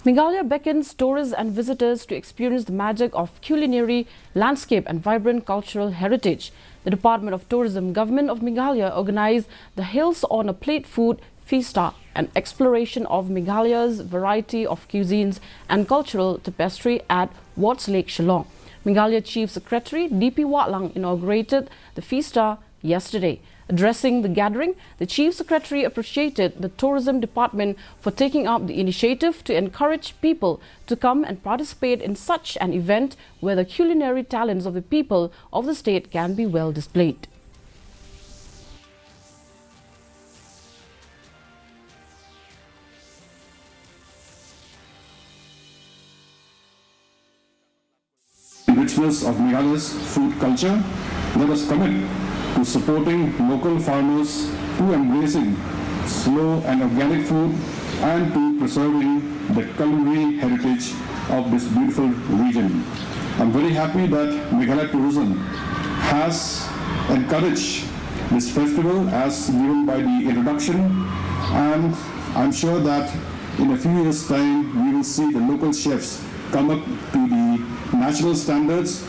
Meghalaya beckons tourists and visitors to experience the magic of culinary landscape and vibrant cultural heritage. The Department of Tourism, Government of Meghalaya organized the Hills on a Plate Food Fiesta, an exploration of Meghalaya's variety of cuisines and cultural tapestry at Watts Lake, Shillong. Meghalaya Chief Secretary D.P. Watlang inaugurated the Fiesta yesterday. Addressing the gathering, the Chief Secretary appreciated the Tourism Department for taking up the initiative to encourage people to come and participate in such an event where the culinary talents of the people of the state can be well displayed. Richness of Meghalaya's food culture, let us commit to supporting local farmers, to embracing slow and organic food, and to preserving the culinary heritage of this beautiful region. I'm very happy that Meghalaya Tourism has encouraged this festival as given by the introduction, and I'm sure that in a few years' time we will see the local chefs come up to the national standards